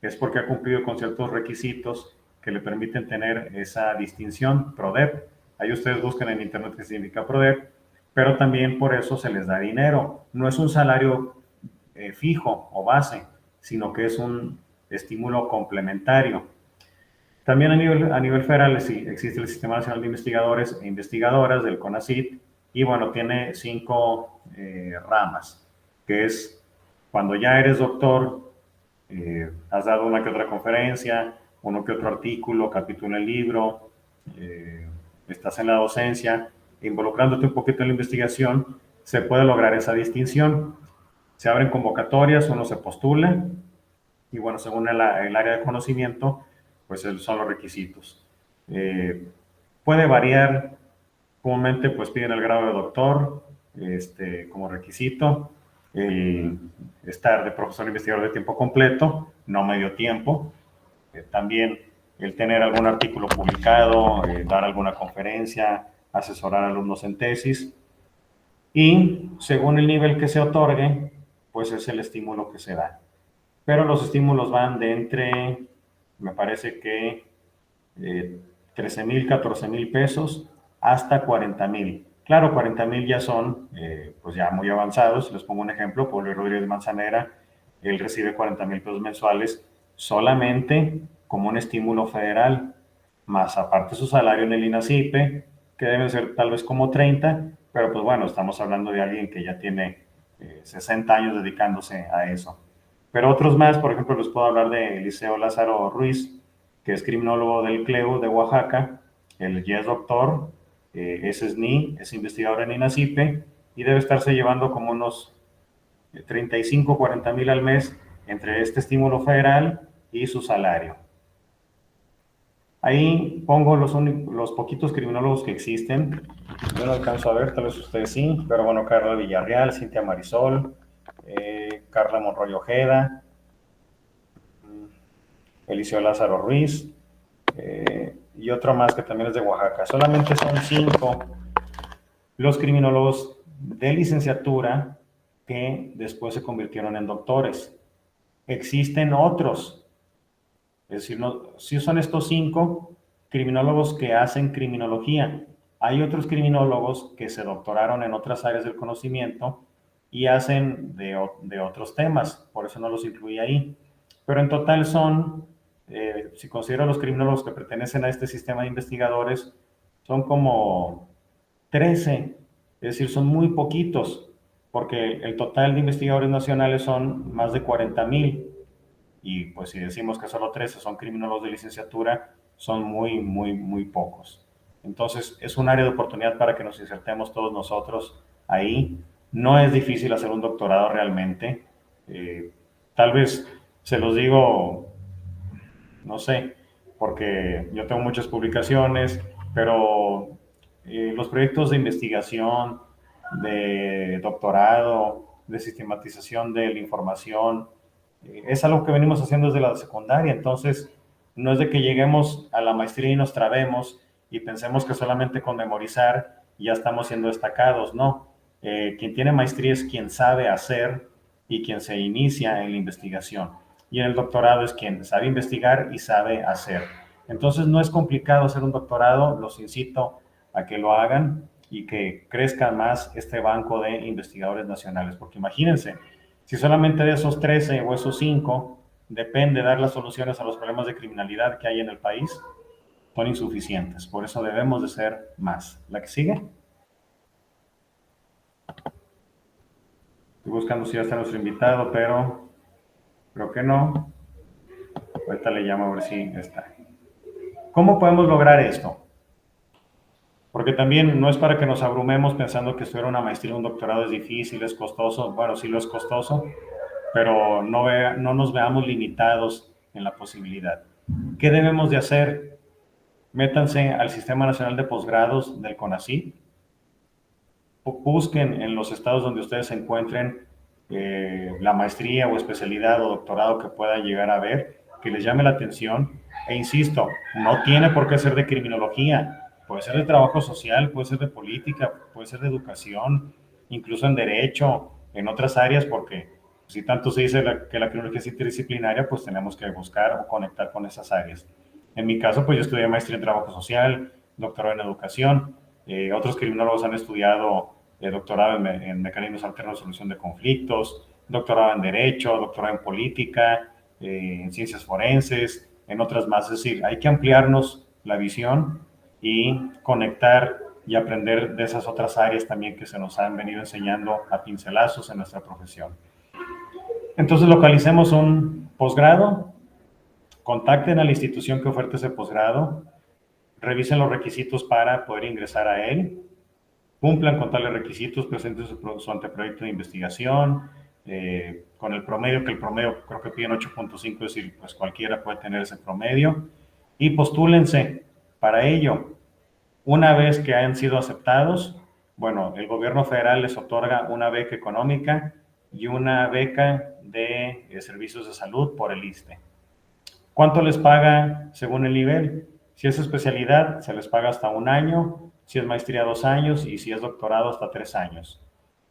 es porque ha cumplido con ciertos requisitos que le permiten tener esa distinción PRODEP. Ahí ustedes buscan en internet qué significa PRODEP, pero también por eso se les da dinero. No es un salario fijo o base, sino que es un estímulo complementario. También a nivel federal existe el Sistema Nacional de Investigadores e Investigadoras del CONACYT, y bueno, tiene 5 ramas, que es cuando ya eres doctor, has dado una que otra conferencia, uno que otro artículo, capítulo en el libro, estás en la docencia, involucrándote un poquito en la investigación, se puede lograr esa distinción. Se abren convocatorias, uno se postula, y bueno, según el área de conocimiento, pues son los requisitos. Puede variar, comúnmente pues piden el grado de doctor como requisito, estar de profesor investigador de tiempo completo, no medio tiempo, también el tener algún artículo publicado, dar alguna conferencia, asesorar a alumnos en tesis, y según el nivel que se otorgue, pues es el estímulo que se da. Pero los estímulos van de entre, me parece que 13 mil, 14 mil pesos hasta 40 mil. Claro, 40 mil ya son pues ya muy avanzados. Les pongo un ejemplo: Pablo Rodríguez Manzanera, él recibe 40 mil pesos mensuales solamente como un estímulo federal, más aparte su salario en el INACIPE, que deben ser tal vez como 30, pero pues bueno, estamos hablando de alguien que ya tiene 60 años dedicándose a eso. Pero otros más, por ejemplo, les puedo hablar de Eliseo Lázaro Ruiz, que es criminólogo del CLEU de Oaxaca. Él ya es doctor, es SNI, es investigador en INACIPE, y debe estarse llevando como unos 35, 40 mil al mes entre este estímulo federal y su salario. Ahí pongo los poquitos criminólogos que existen. Yo no alcanzo a ver, tal vez ustedes sí, pero bueno, Carla Villarreal, Cintia Marisol, Carla Monroy Ojeda, Eliseo Lázaro Ruiz, y otro más que también es de Oaxaca. Solamente son 5 los criminólogos de licenciatura que después se convirtieron en doctores. Existen otros, es decir, no, si son estos 5 criminólogos que hacen criminología. Hay otros criminólogos que se doctoraron en otras áreas del conocimiento y hacen de otros temas, por eso no los incluí ahí. Pero en total son, si considero los criminólogos que pertenecen a este sistema de investigadores, son como 13, es decir, son muy poquitos, porque el total de investigadores nacionales son más de 40 mil, y pues si decimos que solo 13 son criminólogos de licenciatura, son muy, muy, muy pocos. Entonces es un área de oportunidad para que nos insertemos todos nosotros ahí. No es difícil hacer un doctorado realmente. Tal vez se los digo, no sé, porque yo tengo muchas publicaciones, pero los proyectos de investigación, de doctorado, de sistematización de la información, es algo que venimos haciendo desde la secundaria. Entonces no es de que lleguemos a la maestría y nos trabemos y pensemos que solamente con memorizar ya estamos siendo destacados, no. Quien tiene maestría es quien sabe hacer y quien se inicia en la investigación. Y en el doctorado es quien sabe investigar y sabe hacer. Entonces no es complicado hacer un doctorado, los incito a que lo hagan y que crezca más este banco de investigadores nacionales, porque imagínense, si solamente de esos 13 o esos 5 depende dar las soluciones a los problemas de criminalidad que hay en el país, son insuficientes. Por eso debemos de ser más. ¿La que sigue? Estoy buscando si ya está nuestro invitado, pero creo que no. Ahorita le llamo a ver si está. ¿Cómo podemos lograr esto? Porque también no es para que nos abrumemos pensando que estudiar una maestría o un doctorado es difícil, es costoso. Bueno, sí lo es costoso, pero no nos veamos limitados en la posibilidad. ¿Qué debemos de hacer? Métanse al Sistema Nacional de Posgrados del CONACYT. Busquen en los estados donde ustedes se encuentren la maestría o especialidad o doctorado que puedan llegar a ver, que les llame la atención. E insisto, no tiene por qué ser de criminología, puede ser de trabajo social, puede ser de política, puede ser de educación, incluso en derecho, en otras áreas, porque si tanto se dice que la criminología es interdisciplinaria, pues tenemos que buscar o conectar con esas áreas. En mi caso, pues yo estudié maestría en trabajo social, doctorado en educación. Otros criminólogos han estudiado doctorado en mecanismos alternos de solución de conflictos, doctorado en derecho, doctorado en política, en ciencias forenses, en otras más. Es decir, hay que ampliarnos la visión y conectar y aprender de esas otras áreas también que se nos han venido enseñando a pincelazos en nuestra profesión. Entonces localicemos un posgrado, contacten a la institución que ofrece ese posgrado, revisen los requisitos para poder ingresar a él, cumplan con tales requisitos, presenten su anteproyecto de investigación, con el promedio, que el promedio creo que piden 8.5, es decir, pues cualquiera puede tener ese promedio, y postúlense para ello. Una vez que hayan sido aceptados, bueno, el gobierno federal les otorga una beca económica y una beca de servicios de salud por el ISSSTE. ¿Cuánto les paga según el nivel? Si es especialidad, se les paga hasta 1 año, si es maestría 2 años y si es doctorado hasta 3 años.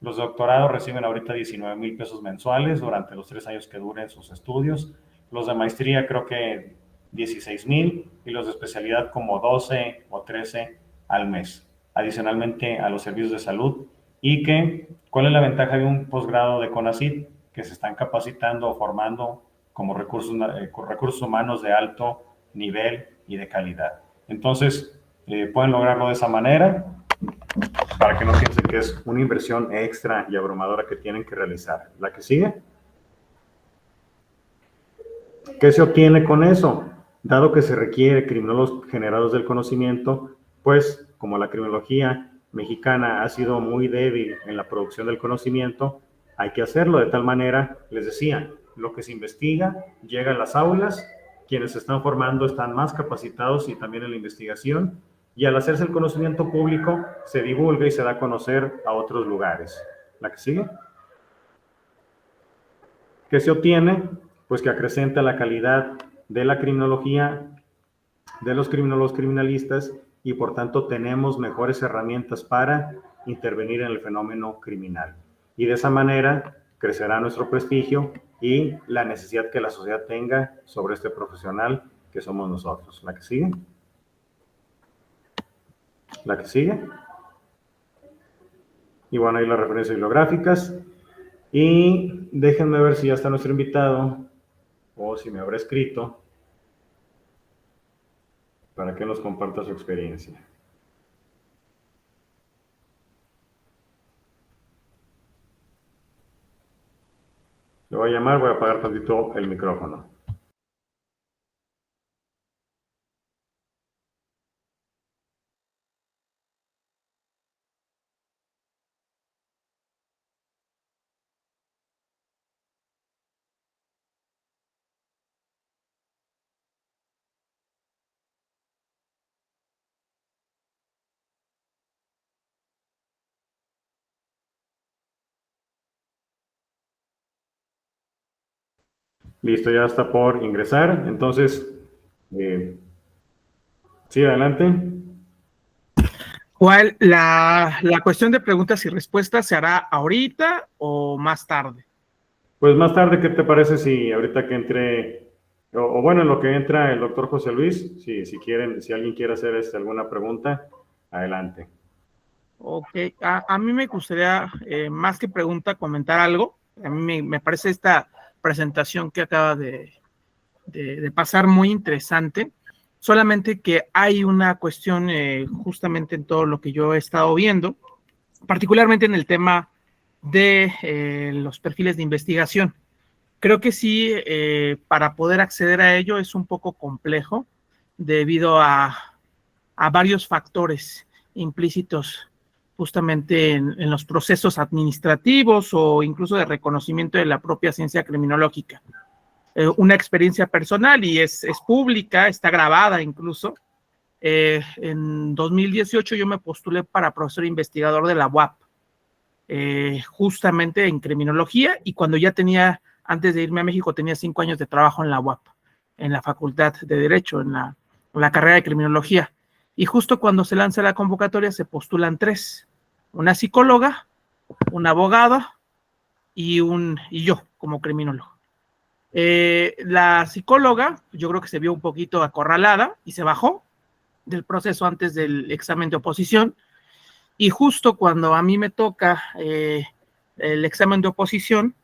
Los doctorados reciben ahorita 19,000 pesos mensuales durante los 3 años que duren sus estudios. Los de maestría creo que 16,000 y los de especialidad como 12 o 13 al mes, adicionalmente a los servicios de salud. Y que, ¿cuál es la ventaja de un posgrado de CONACYT? Que se están capacitando o formando como recursos humanos de alto nivel y de calidad. Entonces, pueden lograrlo de esa manera para que no piensen que es una inversión extra y abrumadora que tienen que realizar. ¿La que sigue? ¿Qué se obtiene con eso? Dado que se requiere criminólogos generados del conocimiento, pues como la criminología mexicana ha sido muy débil en la producción del conocimiento, hay que hacerlo de tal manera, les decía, lo que se investiga llega a las aulas, quienes se están formando están más capacitados y también en la investigación, y al hacerse el conocimiento público se divulga y se da a conocer a otros lugares. ¿La que sigue? ¿Qué se obtiene? Pues que acrecenta la calidad de la criminología, de los criminólogos criminalistas, y por tanto tenemos mejores herramientas para intervenir en el fenómeno criminal. Y de esa manera crecerá nuestro prestigio y la necesidad que la sociedad tenga sobre este profesional que somos nosotros. ¿La que sigue? ¿La que sigue? Y bueno, ahí las referencias bibliográficas. Y déjenme ver si ya está nuestro invitado o si me habrá escrito para que nos comparta su experiencia. Le voy a llamar, voy a apagar tantito el micrófono. Listo, ya está por ingresar. Entonces, sí, adelante. ¿Cuál la cuestión de preguntas y respuestas se hará ahorita o más tarde? Pues más tarde, ¿qué te parece si ahorita que entre, o bueno, en lo que entra el doctor José Luis, si quieren, si alguien quiere hacer alguna pregunta, adelante. Ok, a mí me gustaría, más que pregunta, comentar algo. A mí me parece esta presentación que acaba de pasar muy interesante, solamente que hay una cuestión justamente en todo lo que yo he estado viendo, particularmente en el tema de los perfiles de investigación. Creo que sí, para poder acceder a ello es un poco complejo debido a varios factores implícitos justamente en los procesos administrativos o incluso de reconocimiento de la propia ciencia criminológica. Una experiencia personal y es pública, está grabada incluso. En 2018 yo me postulé para profesor investigador de la UAP, justamente en criminología, y cuando ya tenía, antes de irme a México, tenía 5 años de trabajo en la UAP, en la Facultad de Derecho, en la carrera de criminología. Y justo cuando se lanza la convocatoria se postulan 3, una psicóloga, un abogado y yo como criminólogo. La psicóloga, yo creo que se vio un poquito acorralada y se bajó del proceso antes del examen de oposición. Y justo cuando a mí me toca el examen de oposición,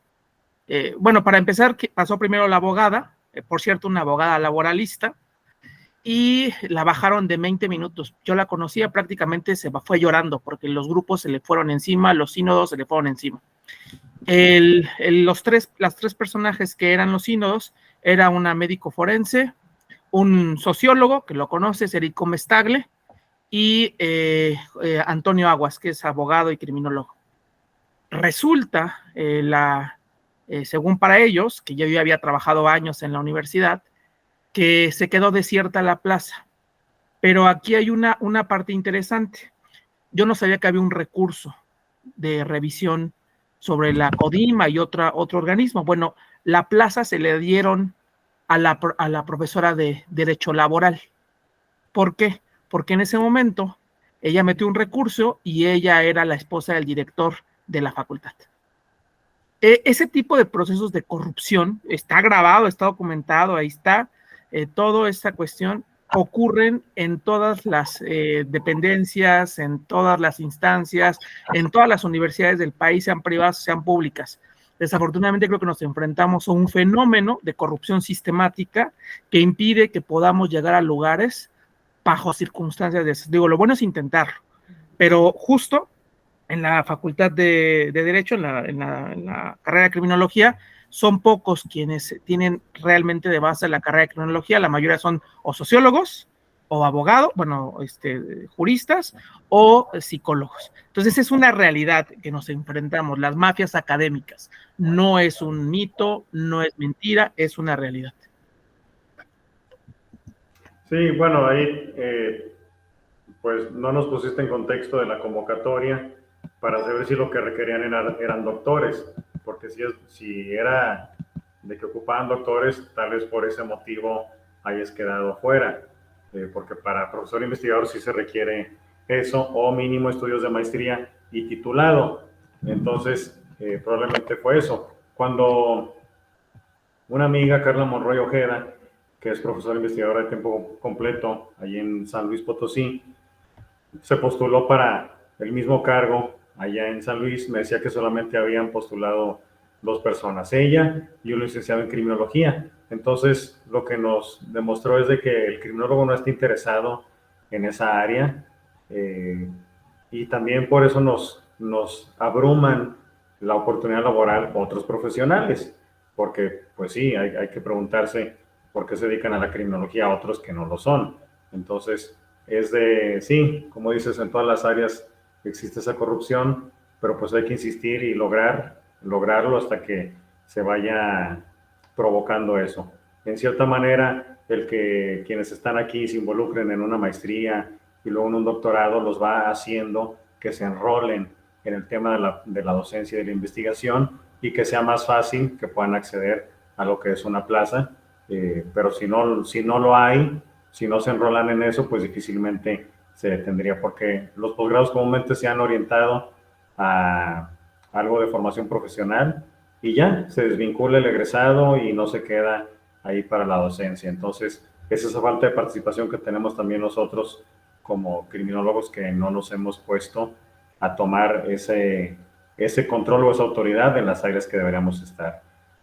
bueno, para empezar, pasó primero la abogada, por cierto, una abogada laboralista, y la bajaron de 20 minutos. Yo la conocía, prácticamente se fue llorando porque los grupos se le fueron encima, los sínodos se le fueron encima. Las tres personajes que eran los sínodos era una médico forense, un sociólogo, que lo conoces, Erico Mestagle, y Antonio Aguas, que es abogado y criminólogo. Resulta, según para ellos, que yo ya había trabajado años en la universidad, que se quedó desierta la plaza. Pero aquí hay una parte interesante. Yo no sabía que había un recurso de revisión sobre la CODIMA y otro organismo. Bueno, la plaza se le dieron a la profesora de Derecho Laboral. ¿Por qué? Porque en ese momento ella metió un recurso y ella era la esposa del director de la facultad. Ese tipo de procesos de corrupción está grabado, está documentado, ahí está, toda esta cuestión ocurren en todas las dependencias, en todas las instancias, en todas las universidades del país, sean privadas, sean públicas. Desafortunadamente creo que nos enfrentamos a un fenómeno de corrupción sistemática que impide que podamos llegar a lugares bajo circunstancias de esas. Digo, lo bueno es intentarlo, pero justo en la Facultad de Derecho, en la carrera de Criminología, son pocos quienes tienen realmente de base la carrera de Criminología, la mayoría son o sociólogos, o abogados, bueno, juristas, o psicólogos. Entonces es una realidad que nos enfrentamos, las mafias académicas. No es un mito, no es mentira, es una realidad. Sí, bueno, ahí pues no nos pusiste en contexto de la convocatoria para saber si lo que requerían eran doctores, porque si era de que ocupaban doctores, tal vez por ese motivo hayas quedado fuera, porque para profesor investigador sí se requiere eso, o mínimo estudios de maestría y titulado. Entonces, probablemente fue eso. Cuando una amiga, Carla Monroy Ojeda, que es profesora investigadora de tiempo completo allí en San Luis Potosí, se postuló para el mismo cargo allá en San Luis. Me decía que solamente habían postulado 2 personas, ella y un licenciado en criminología. Entonces, lo que nos demostró es de que el criminólogo no está interesado en esa área, y también por eso nos abruman la oportunidad laboral otros profesionales, porque pues sí, hay que preguntarse por qué se dedican a la criminología a otros que no lo son. Entonces, sí, como dices, en todas las áreas existe esa corrupción, pero pues hay que insistir y lograrlo hasta que se vaya provocando eso. En cierta manera, el que quienes están aquí se involucren en una maestría y luego en un doctorado los va haciendo que se enrolen en el tema de la docencia y de la investigación, y que sea más fácil que puedan acceder a lo que es una plaza, pero si no lo hay, si no se enrolan en eso, pues difícilmente se detendría, porque los posgrados comúnmente se han orientado a algo de formación profesional y ya se desvincula el egresado y no se queda ahí para la docencia. Entonces, es esa falta de participación que tenemos también nosotros como criminólogos, que no nos hemos puesto a tomar ese control o esa autoridad en las áreas que deberíamos estar.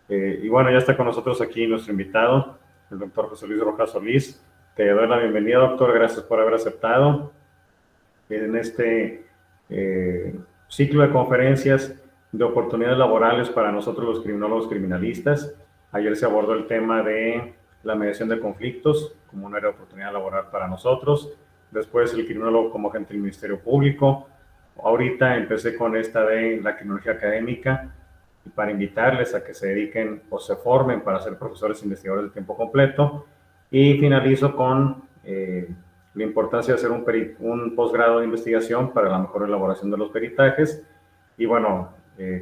Y bueno, ya está con nosotros aquí nuestro invitado, el doctor José Luis Rojas Solís. Te doy la bienvenida, doctor. Gracias por haber aceptado en este ciclo de conferencias de oportunidades laborales para nosotros los criminólogos criminalistas. Ayer se abordó el tema de la mediación de conflictos como un área de oportunidad laboral para nosotros. Después el criminólogo como agente del Ministerio Público. Ahorita empecé con esta de la criminología académica, y para invitarles a que se dediquen o se formen para ser profesores investigadores de tiempo completo. Y finalizo con la importancia de hacer un posgrado de investigación para la mejor elaboración de los peritajes. Y bueno,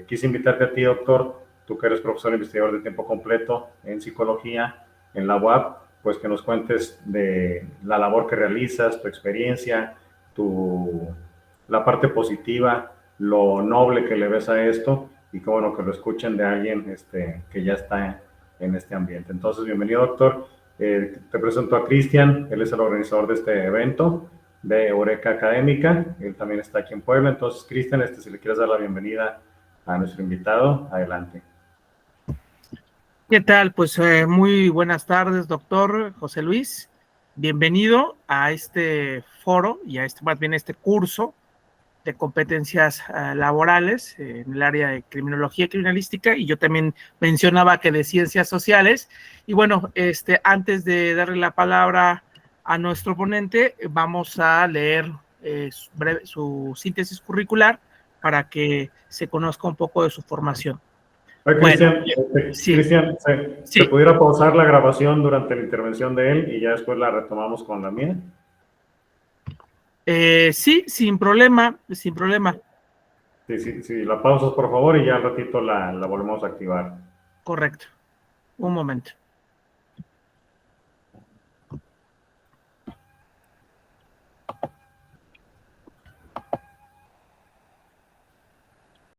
quise invitarte a ti, doctor, tú que eres profesor investigador de tiempo completo en psicología en la UAP, pues que nos cuentes de la labor que realizas, tu experiencia, la parte positiva, lo noble que le ves a esto, y que bueno, que lo escuchen de alguien que ya está en este ambiente. Entonces, bienvenido, doctor. Te presento a Cristian, él es el organizador de este evento de Eureka Académica, él también está aquí en Puebla. Entonces, Cristian, si le quieres dar la bienvenida a nuestro invitado, adelante. ¿Qué tal? Pues muy buenas tardes, doctor José Luis. Bienvenido a este foro y a más bien este curso de competencias laborales en el área de criminología criminalística, y yo también mencionaba que de ciencias sociales. Y bueno, antes de darle la palabra a nuestro ponente, vamos a leer su síntesis curricular para que se conozca un poco de su formación. Oye, Cristian, sí. Cristian, ¿se pudiera pausar la grabación durante la intervención de él y ya después la retomamos con la mía? Sí, sin problema, sin problema. Sí, la pausas, por favor, y ya al ratito la volvemos a activar. Correcto. Un momento.